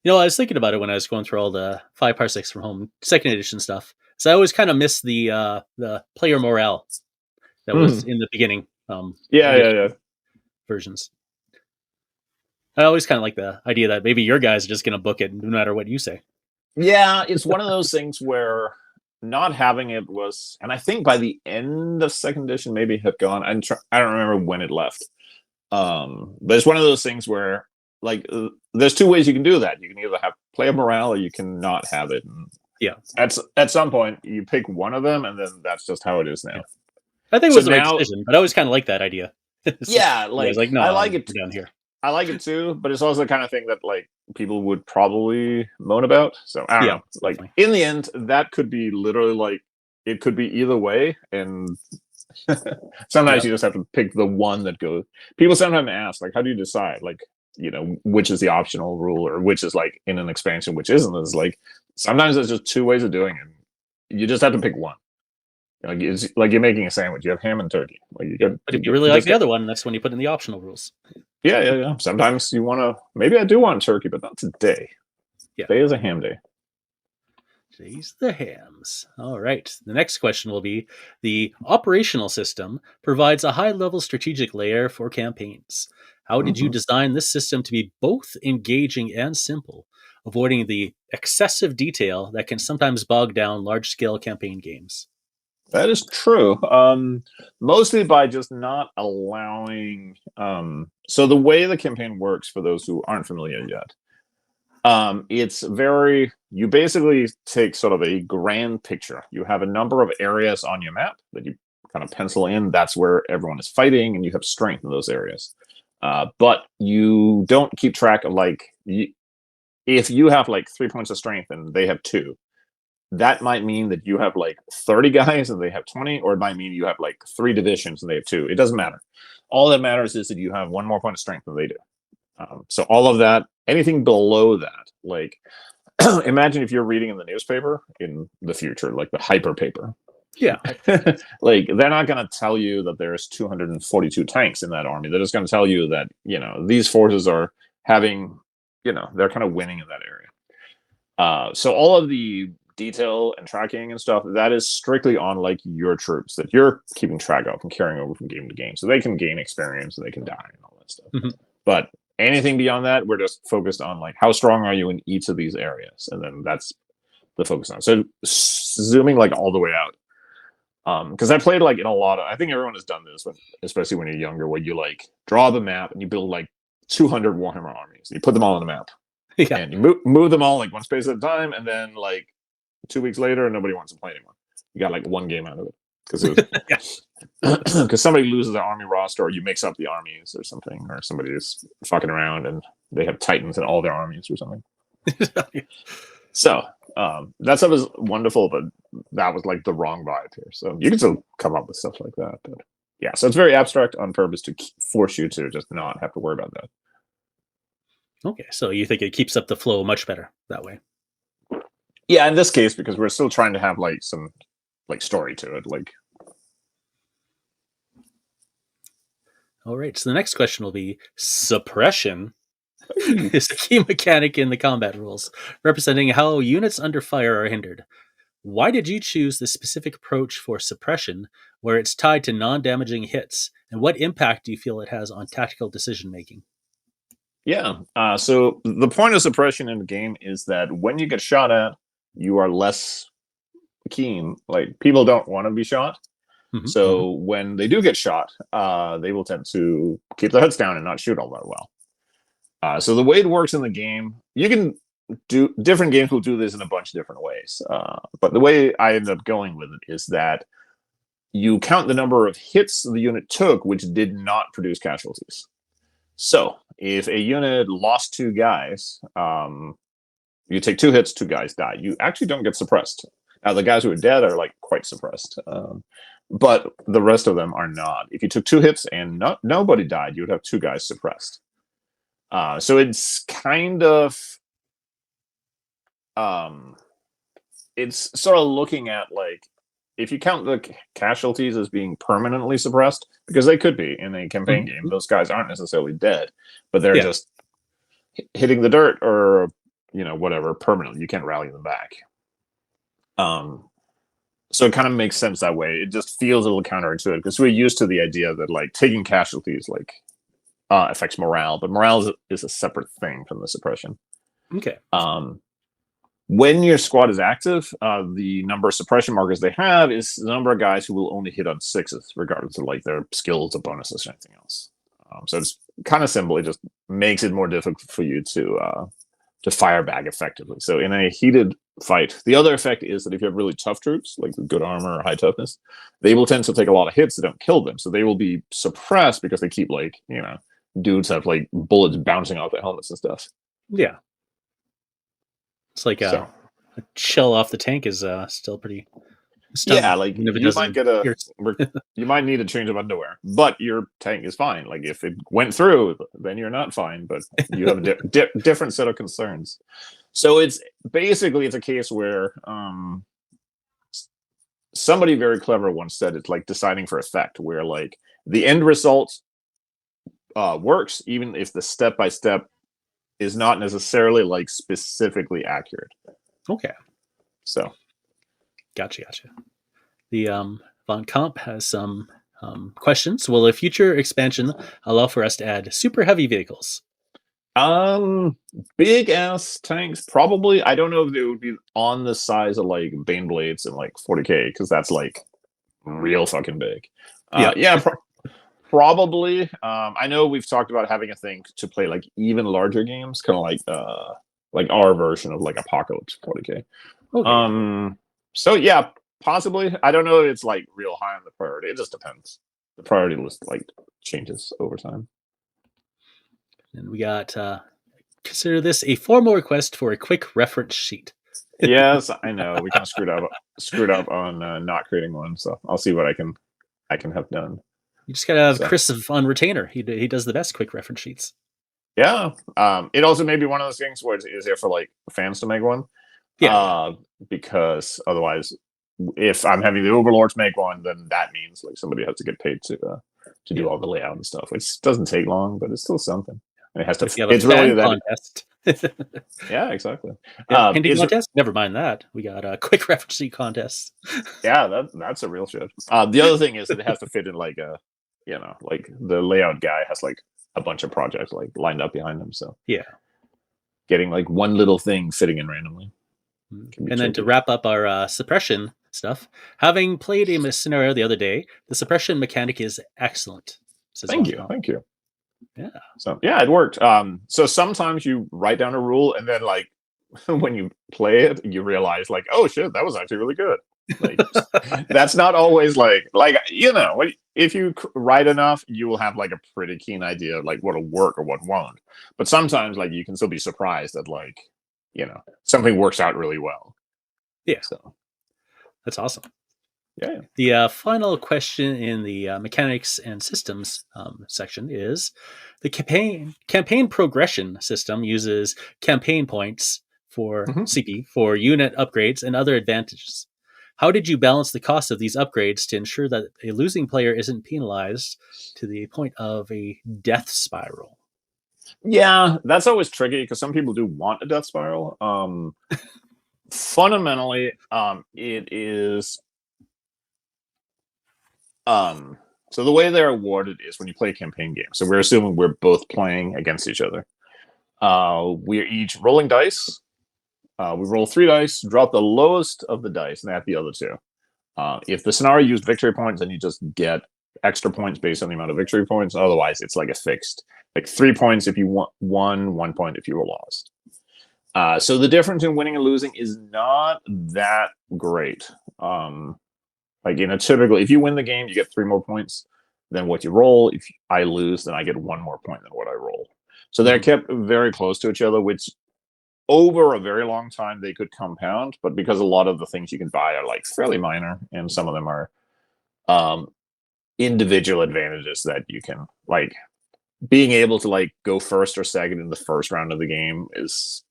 I was thinking about it when I was going through all the 5 parsecs from home second edition stuff. So I always kind of miss the player morale that was Mhm. in the beginning Yeah, yeah, yeah. original versions. I always kind of like the idea that maybe your guys are just going to book it no matter what you say. Yeah, it's one of those things where not having it was, and I think by the end of second edition, maybe it had gone. I don't remember when it left. But it's one of those things where, like, there's two ways you can do that. You can either have player morale, or you can not have it. And Yeah. at some point, you pick one of them, and then that's just how it is Yeah. now. I think it So was the right now, decision, but I always kind of like that idea. So yeah, I was like like, I no, like it. we're down here. I like it too, but it's also the kind of thing that like people would probably moan about. So I don't Yeah, know. Like definitely. in the end, that could be literally like it could be either way, and sometimes Yeah. you just have to pick the one that goes. People sometimes ask, like, how do you decide, like, which is the optional rule or which is like in an expansion, which isn't? Is like sometimes there's just two ways of doing it. You just have to pick one. Like it's like you're making a sandwich. You have ham and turkey. Like Yeah. But if you really you like just the get. other one, that's when you put in the optional rules. Yeah, yeah, yeah. Sometimes you want to. Maybe I do want turkey, but not today. Yeah. Today is a ham day. Today's the hams. All right. The next question will be: the operational system provides a high level strategic layer for campaigns. How did you Hmm. design this system to be both engaging and simple, avoiding the excessive detail that can sometimes bog down large scale campaign games? That is true. Mostly by just not allowing. So the way the campaign works, for those who aren't familiar yet, it's very. You basically take sort of a grand picture. You have a number of areas on your map that you kind of pencil in. That's where everyone is fighting, and you have strength in those areas. But you don't keep track of if you have like 3 points of strength and they have two, that might mean that you have like 30 guys and they have 20, or it might mean you have like 3 divisions and they have two. It doesn't matter. All that matters is that you have one more point of strength than they do. So all of that, anything below that, like imagine if you're reading in the newspaper in the future, like the hyper paper. Yeah. Like they're not going to tell you that there's 242 tanks in that army. They're just going to tell you that these forces are having, they're kind of winning in that area. So all of the detail and tracking and stuff, that is strictly on like your troops that you're keeping track of and carrying over from game to game, so they can gain experience and they can die and all that stuff. Mhm. But anything beyond that, we're just focused on like how strong are you in each of these areas, and then that's the focus on. So zooming like all the way out. Because I played like in a lot of, I think everyone has done this, especially when you're younger, where you like draw the map and you build like 200 Warhammer armies. You put them all on the map Yeah. and you move them all like one space at a time, and then like 2 weeks later, nobody wants to play anymore. You got like one game out of it Yeah. because somebody loses their army roster, or you mix up the armies or something, or somebody is fucking around and they have titans in all their armies or something. So that stuff is wonderful, but that was like the wrong vibe here. So you can still come up with stuff like that, but yeah. So it's very abstract on purpose to force you to just not have to worry about that. Okay. So you think it keeps up the flow much better that way? Yeah, in this case, because we're still trying to have like some like story to it. Like, All right. So the next question will be: suppression is a key mechanic in the combat rules, representing how units under fire are hindered. Why did you choose this specific approach for suppression, where it's tied to non damaging hits? And what impact do you feel it has on tactical decision making? yeah. So the point of suppression in the game is that when you get shot at, you are less keen. Like people don't want to be shot. Mm-hmm. So when they do get shot, they will tend to keep their heads down and not shoot all that well. So the way it works in the game, you can do different games will do this in a bunch of different ways. But the way I ended up going with it is that you count the number of hits the unit took, which did not produce casualties. So if a unit lost 2 guys, you take 2 hits, 2 guys die. You actually don't get suppressed. Now the guys who are dead are like quite suppressed, but the rest of them are not. If you took 2 hits and nobody died, you would have 2 guys suppressed. So it's kind of it's sort of looking at like if you count the casualties as being permanently suppressed, because they could be in a campaign game. Mhm. Those guys aren't necessarily dead, but they're Yeah. just hitting the dirt or whatever permanently. You can't rally them back. Um, so it kind of makes sense that way. It just feels a little counterintuitive because we're used to the idea that like taking casualties like affects morale, but morale is a separate thing from the suppression. Okay. When your squad is active, the number of suppression markers they have is the number of guys who will only hit on sixes, regardless of like their skills or bonuses or anything else. So it's kind of simple. It just makes it more difficult for you to fire back effectively. So in a heated fight, the other effect is that if you have really tough troops, like with good armor or high toughness, they will tend to take a lot of hits that don't kill them. So they will be suppressed because they keep like dudes have like bullets bouncing off their helmets and stuff. Yeah. It's like So a shell off the tank is still pretty yeah, stunning, like even if it you might doesn't get a pierce. you might need a change of underwear, but your tank is fine. Like if it went through, then you're not fine, but you have a different set of concerns. So it's basically it's a case where somebody very clever once said it's like deciding for effect, where like the end result works even if the step by step is not necessarily like specifically accurate. Okay. So Gotcha. The Von Comp has some questions. Will a future expansion allow for us to add super heavy vehicles? big ass tanks probably. I don't know if it would be on the size of like Bane Blades and like 40k because that's like real fucking big. Yep. Yeah, probably. I know we've talked about having a thing to play like even larger games, kind of like our version of like Apocalypse 40k. Okay. So yeah, possibly. I don't know if it's like real high on the priority. It just depends. The priority list like changes over time. And we got consider this a formal request for a quick reference sheet. Yes, I know we kind of screwed up on not creating one. So I'll see what I can have done. You just gotta have So Chris on retainer. He does the best quick reference sheets. yeah, it also may be one of those things where it's easier for like fans to make one, Yeah. because otherwise, if I'm having the overlords make one, then that means like somebody has to get paid to do Yeah. all the layout and stuff, which doesn't take long, but it's still something. And it has But to. if you have a It's really fan that. contest, Yeah, exactly. yeah, painting It's contest. Never mind that. We got a quick reference sheet contest. yeah, that's a real shit. The other thing is that it has to fit in like a, like the layout guy has like a bunch of projects like lined up behind him, so Yeah. getting like one little thing fitting in randomly can be And then to tricky. wrap up our suppression stuff, having played a scenario the other day, the suppression mechanic is excellent. Says Thank Von you, Comp. thank you. Yeah. So yeah, it worked. So sometimes you write down a rule and then like when you play it, you realize like, oh shit, that was actually really good. Like that's not always like if you write enough, you will have like a pretty keen idea of like what'll work or what won't. But sometimes like you can still be surprised that like something works out really well. Yeah. So That's awesome. yeah. The final question in the mechanics and systems section is the campaign progression system uses campaign points for Mhm. CP for unit upgrades and other advantages. How did you balance the cost of these upgrades to ensure that a losing player isn't penalized to the point of a death spiral? Yeah, that's always tricky because some people do want a death spiral. Fundamentally, it is so the way they're awarded is when you play a campaign game. So we're assuming we're both playing against each other. We're each rolling dice. We roll 3 dice, drop the lowest of the dice, and add the other two. If the scenario used victory points, then you just get extra points based on the amount of victory points. Otherwise, it's like a fixed, like 3 points if you won, 1 point if you were lost. So the difference in winning and losing is not that great. Like typically, if you win the game, you get 3 more points than what you roll. If I lose, then I get 1 more point than what I roll. So they're Mhm. kept very close to each other, which over a very long time they could compound. But because a lot of the things you can buy are like fairly minor, and some of them are um, individual advantages that you can like being able to like go first or second in the first round of the game is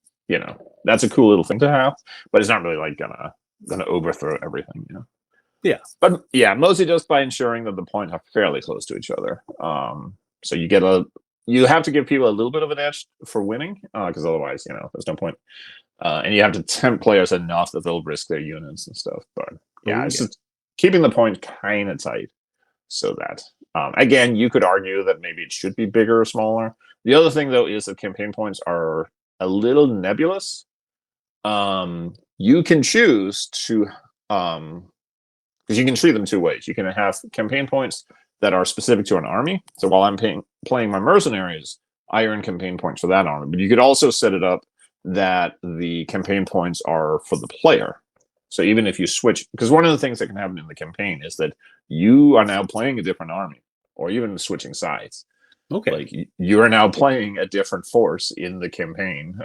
that's a cool little thing to have, but it's not really like gonna overthrow everything. Yeah. But yeah, mostly just by ensuring that the points are fairly close to each other. So you have to give people a little bit of an edge for winning, because otherwise, there's no point. And you have to tempt players enough that they'll risk their units and stuff. But yeah, it's just keeping the point kind of tight, so that again, you could argue that maybe it should be bigger or smaller. The other thing though is that campaign points are a little nebulous. You can choose to because you can treat them two ways. You can have campaign points that are specific to an army. So while I'm playing my mercenaries, I earn campaign points for that army. But you could also set it up that the campaign points are for the player. So even if you switch, because one of the things that can happen in the campaign is that you are now playing a different army, or even switching sides. Okay. Like you are now playing a different force in the campaign.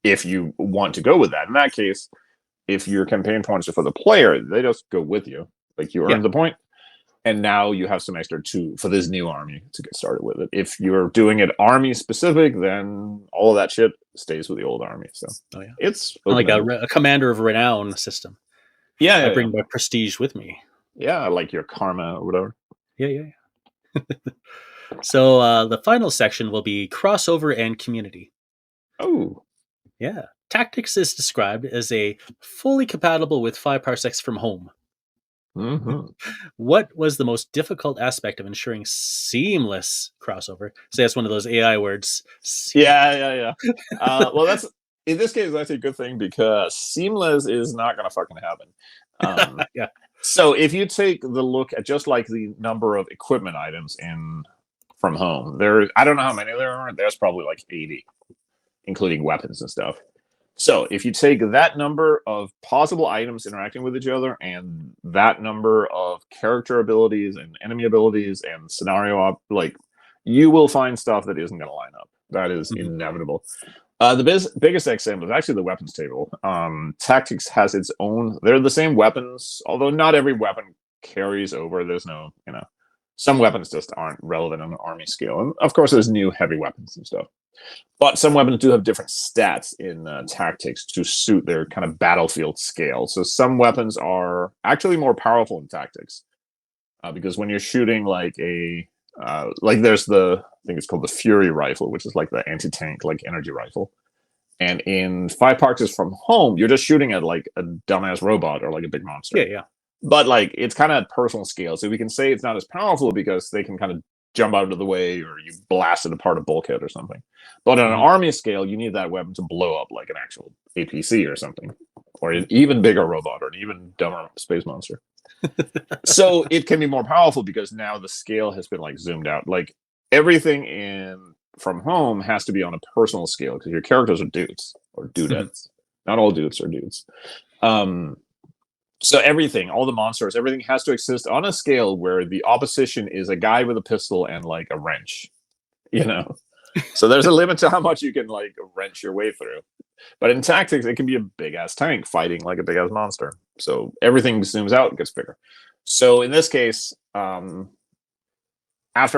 If you want to go with that, in that case, if your campaign points are for the player, they just go with you. Like you earned the point, and now you have some extra for this new army to get started with it. If you're doing it army specific, then all of that shit stays with the old army. So it's like a commander of renown system. Yeah, I bring my prestige with me. Yeah, like your karma or whatever. Yeah. So the final section will be crossover and community. Oh. Yeah. Tactics is described as a fully compatible with 5 parsecs from home. Mm-hmm. What was the most difficult aspect of ensuring seamless crossover? So that's one of those AI words. Yeah. Well, that's in this case that's a good thing, because seamless is not going to fucking happen. Yeah. So if you take the look at just like the number of equipment items from home, I don't know how many there are. There's probably like 80, including weapons and stuff. So if you take that number of possible items interacting with each other and that number of character abilities and enemy abilities and scenario you will find stuff that isn't going to line up. That is inevitable. The biggest example is actually the weapons table. Tactics has its own. They're the same weapons, although not every weapon carries over. There's no, some weapons just aren't relevant on an army scale. And of course, there's new heavy weapons and stuff. But some weapons do have different stats in tactics to suit their kind of battlefield scale. So some weapons are actually more powerful in tactics, because when you're shooting like there's I think it's called the Fury rifle, which is like the anti-tank like energy rifle. And in 5 parsecs from home, you're just shooting at like a dumbass robot or like a big monster. Yeah. But like it's kind of personal scale, so we can say it's not as powerful because they can kind of jump out of the way, or you blast it apart a bulkhead or something. But on an army scale, you need that weapon to blow up like an actual APC or something, or an even bigger robot, or an even dumber space monster. So it can be more powerful because now the scale has been like zoomed out. Like everything from home has to be on a personal scale, because your characters are dudes or dudettes. Not all dudes are dudes. So everything, all the monsters, everything has to exist on a scale where the opposition is a guy with a pistol and like a wrench, So there's a limit to how much you can like wrench your way through. But in tactics, it can be a big ass tank fighting like a big ass monster. So everything zooms out and gets bigger. So in this case, after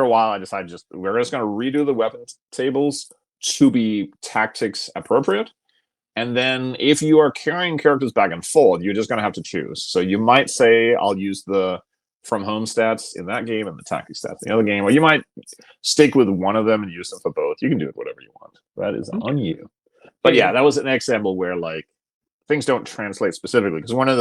a while, I decided we're just going to redo the weapons tables to be tactics appropriate. And then if you are carrying characters back and forth, you're just going to have to choose. So you might say, I'll use the from home stats in that game and the tactics stats in the other game. Or you might stick with one of them and use them for both. You can do it whatever you want. That is on you. But yeah, that was an example where like things don't translate specifically. Because one of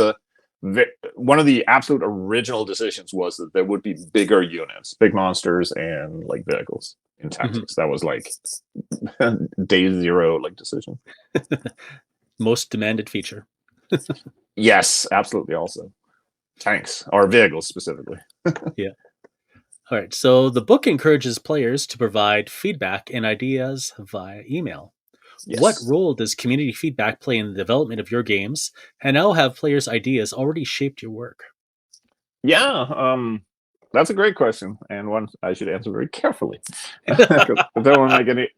the absolute original decisions was that there would be bigger units, big monsters, and like vehicles in tactics. That was like day zero like decision. Most demanded feature. Yes, absolutely. Also tanks or vehicles specifically. Yeah. All right. So the book encourages players to provide feedback and ideas via email. Yes. What role does community feedback play in the development of your games, and how have players' ideas already shaped your work? Yeah, that's a great question, and one I should answer very carefully. Don't want to make any.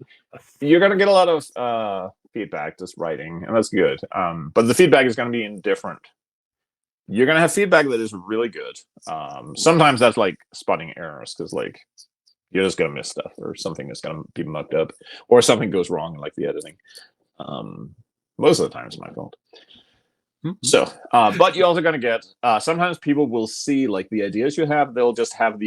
You're going to get a lot of feedback just writing, and that's good. But the feedback is going to be in different. You're going to have feedback that is really good. Sometimes that's like spotting errors, because like you're just going to miss stuff, or something is going to be mucked up, or something goes wrong in like the editing. Most of the time, it's my fault. Mhm. So, but you're also going to get sometimes people will see like the ideas you have. They'll just have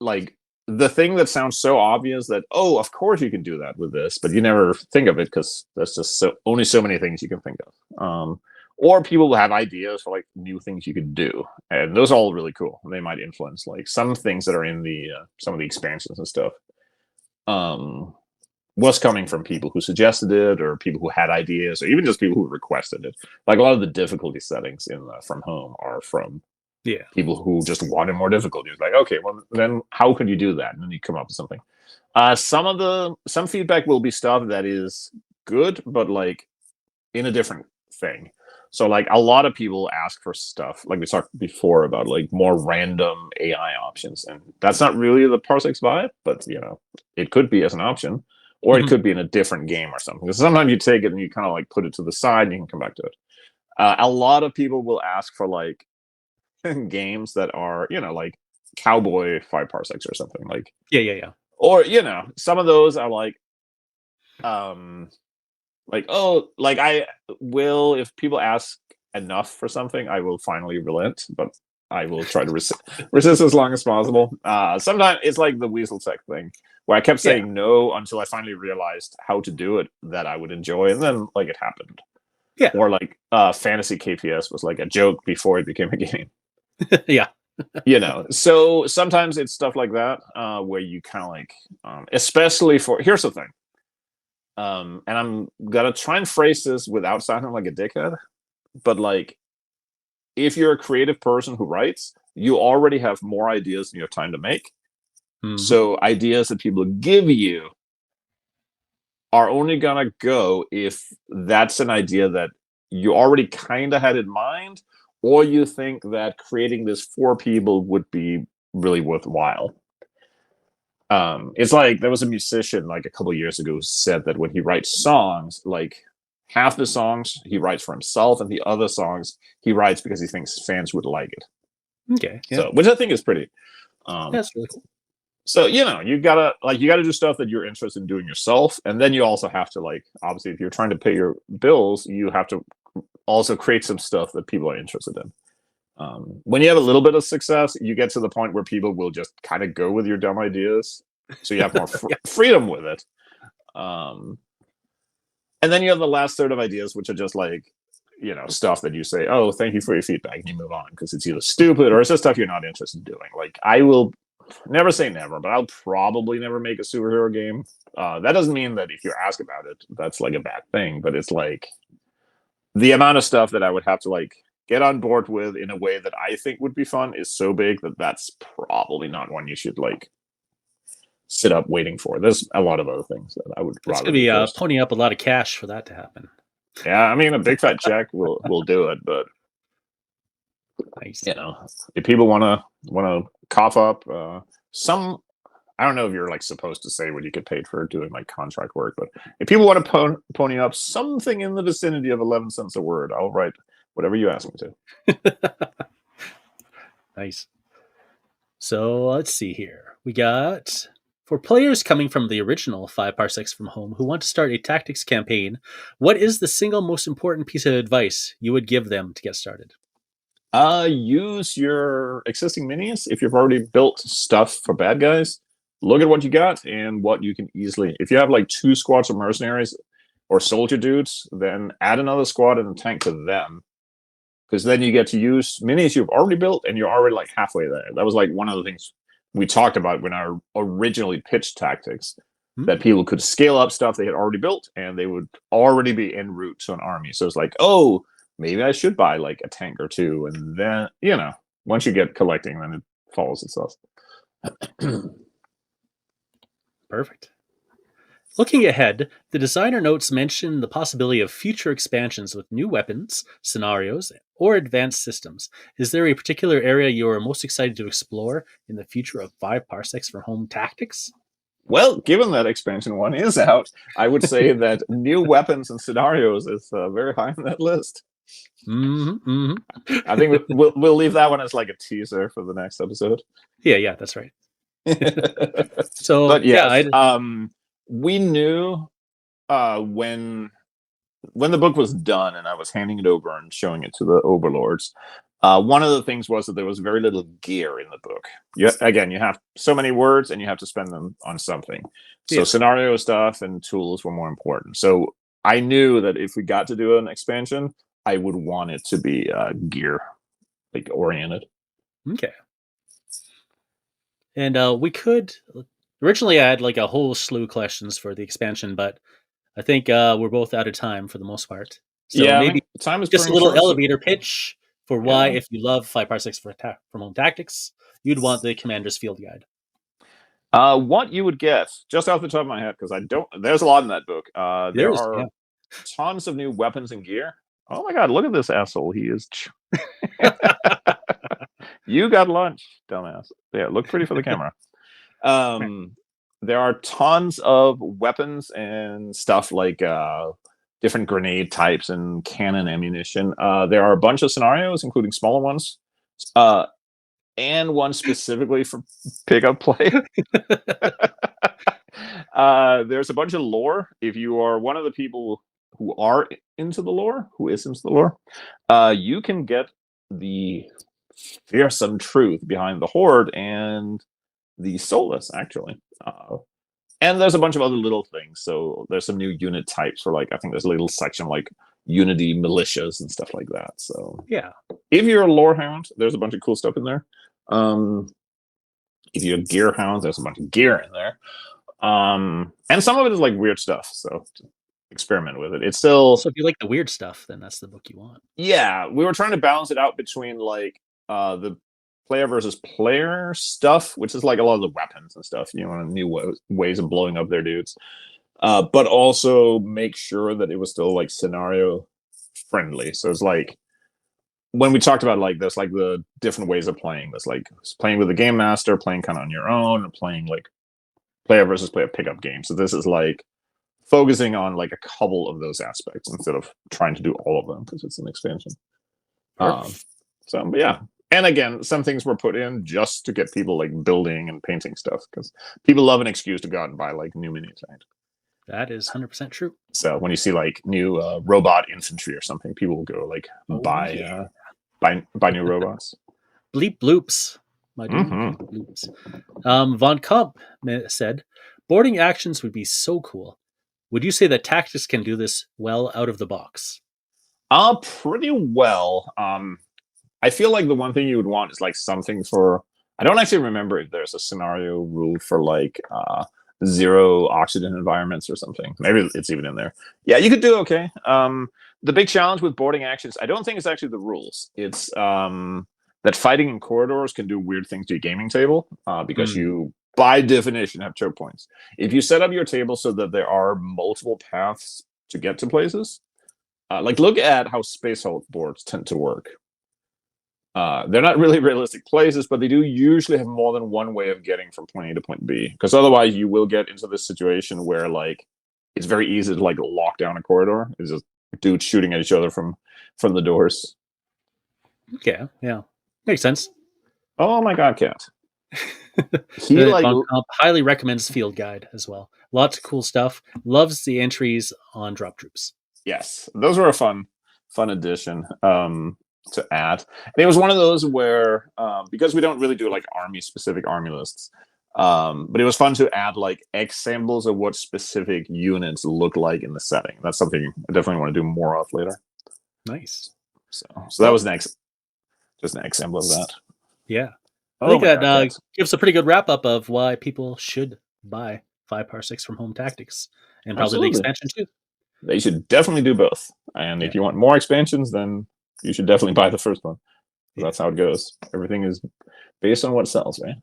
like the thing that sounds so obvious that, oh, of course you can do that with this, but you never think of it because there's just only so many things you can think of. Or people will have ideas for like new things you could do, and those are all really cool. They might influence like some things that are in the some of the expansions and stuff. Um, was coming from people who suggested it, or people who had ideas, or even just people who requested it. Like a lot of the difficulty settings in From Home are from Yeah. people who just wanted more difficulty. It's like, okay, well then how could you do that? And then you come up with something. Some feedback will be stuff that is good, but like in a different thing. So like a lot of people ask for stuff like we talked before about like more random AI options, and that's not really the Parsecs vibe, but it could be as an option, or it Mhm. could be in a different game or something. Because sometimes you take it and you kind of like put it to the side and you can come back to it. A lot of people will ask for like games that are like Cowboy 5 parsecs or something like, Yeah. or some of those are um oh, like I will, if people ask enough for something, I will finally relent, but I will try to resist as long as possible. Sometimes it's like the Weasel tech thing where I kept Yeah. saying no until I finally realized how to do it that I would enjoy, and then like it happened. Yeah. Or like fantasy KPS was like a joke before it became a game. Yeah. So sometimes it's stuff like that where you kind of like especially for, here's the thing, and I'm gonna try and phrase this without sounding like a dickhead, but like if you're a creative person who writes, you already have more ideas than you have time to make. Mhm. So ideas that people give you are only gonna go if that's an idea that you already kind of had in mind, or you think that creating this for people would be really worthwhile. It's like there was a musician like a couple years ago who said that when he writes songs, like half the songs he writes for himself, and the other songs he writes because he thinks fans would like it. Okay. Yeah. So, which I think is pretty. Um, That's really cool. so you gotta do stuff that you're interested in doing yourself, and then you also have to like obviously if you're trying to pay your bills, you have to also create some stuff that people are interested in. When you have a little bit of success, you get to the point where people will just kind of go with your dumb ideas, so you have more Yeah. freedom with it. Um, and then you have the last third of ideas, which are just like stuff that you say, "Oh, thank you for your feedback," and you move on because it's either stupid or it's just stuff you're not interested in doing. Like I will never say never, but I'll probably never make a superhero game. That doesn't mean that if you ask about it, that's like a bad thing, but it's like the amount of stuff that I would have to like get on board with in a way that I think would be fun is so big that that's probably not one you should like sit up waiting for. There's a lot of other things that I would It's rather gonna do be first. ponying up a lot of cash for that to happen. Yeah, I mean a big fat check will do it, but Nice. if people wanna cough up some, I don't know if you're like supposed to say what you get paid for doing like contract work, but if people want to pony up something in the vicinity of 11 cents a word, I'll write whatever you ask me to. Nice. So let's see here. We got for players coming from the original 5 parsecs from home who want to start a tactics campaign, what is the single most important piece of advice you would give them to get started? Use your existing minis. If you've already built stuff for bad guys, look at what you got and what you can easily. If you have like 2 squads of mercenaries or soldier dudes, then add another squad and a tank to them, because then you get to use minis you've already built and you're already like halfway there. That was like one of the things we talked about when I originally pitched tactics, Hmm? that people could scale up stuff they had already built and they would already be en route to an army. So it's like, oh, maybe I should buy like a tank or two. And then, once you get collecting, then it follows itself. Perfect. Looking ahead, the designer notes mention the possibility of future expansions with new weapons, scenarios, or advanced systems. Is there a particular area you are most excited to explore in the future of 5 parsecs from home tactics? Well, given that expansion one is out, I would say that new weapons and scenarios is very high on that list. Mm-hmm. I think we'll leave that one as like a teaser for the next episode. Yeah, that's right. So But yeah, yes, I we knew when when the book was done and I was handing it over and showing it to the overlords, one of the things was that there was very little gear in the book. You have so many words and you have to spend them on something. So Yeah. scenario stuff and tools were more important. So I knew that if we got to do an expansion, I would want it to be gear like oriented. Okay. And we could originally I had like a whole slew of questions for the expansion, but I think we're both out of time for the most part. So Yeah, I maybe think time is just a pretty little short. So elevator pitch for why, yeah. if you love 5 parsecs from home tactics, you'd want the Commander's Field Guide. What you would get, just off the top of my head, because I don't. There's a lot in that book. There There's are tons of new weapons and gear. Oh my god, look at this asshole. He is. You got lunch, dumbass. Yeah, look pretty for the camera. There are tons of weapons and stuff like different grenade types and cannon ammunition. There are a bunch of scenarios, including smaller ones, and one specifically for pickup play. There's a bunch of lore. If you are one of the people who are into the lore, who is into the lore, you can get the fearsome truth behind the Horde and the Soulless, actually. And there's a bunch of other little things. So there's some new unit types for like, I think there's a little section like Unity militias and stuff like that. So yeah. if you're a lore hound, there's a bunch of cool stuff in there. If you're a gear hound, there's a bunch of gear in there. And some of it is like weird stuff. So experiment with it. It's still. So if you like the weird stuff, then that's the book you want. Yeah, we were trying to balance it out between like the player versus player stuff, which is like a lot of the weapons and stuff, new ways of blowing up their dudes, but also make sure that it was still like scenario friendly. So it's like when we talked about like there's like the different ways of playing. There's like playing with a game master, playing kind of on your own, and playing like player versus player pickup game. So this is like focusing on like a couple of those aspects instead of trying to do all of them because it's an expansion. So yeah. And again, some things were put in just to get people like building and painting stuff because people love an excuse to go out and buy like new minis, right? That is 100% true. So when you see like new robot infantry or something, people will go like buy new robots. Bleep bloops, my dude. Bleep bloops. Von Komp said, boarding actions would be so cool. Would you say that tactics can do this well out of the box? Pretty well. I feel like the one thing you would want is like something for. I don't actually remember if there's a scenario rule for like zero oxygen environments or something. Maybe it's even in there. Yeah, you could do okay. The big challenge with boarding actions, I don't think it's actually the rules. It's that fighting in corridors can do weird things to your gaming table because you, by definition, have choke points. If you set up your table so that there are multiple paths to get to places, like look at how Space Hulk boards tend to work. They're not really realistic places, but they do usually have more than one way of getting from point A to point B. Because otherwise, you will get into this situation where like it's very easy to like lock down a corridor. It's just dudes shooting at each other from the doors. Okay, yeah, makes sense. Oh my god, Cat! He like highly recommends Field Guide as well. Lots of cool stuff. Loves the entries on drop troops. Yes, those were a fun addition. To add. And it was one of those where because we don't really do like specific army lists, but it was fun to add like examples of what specific units look like in the setting. That's something I definitely want to do more of later. Nice. So that was just an example of that. Yeah. I think that gives a pretty good wrap up of why people should buy 5 parsecs from Home Tactics and probably the expansion too. They should definitely do both. And if you want more expansions, then you should definitely buy the first one. That's how it goes. Everything is based on what sells, right?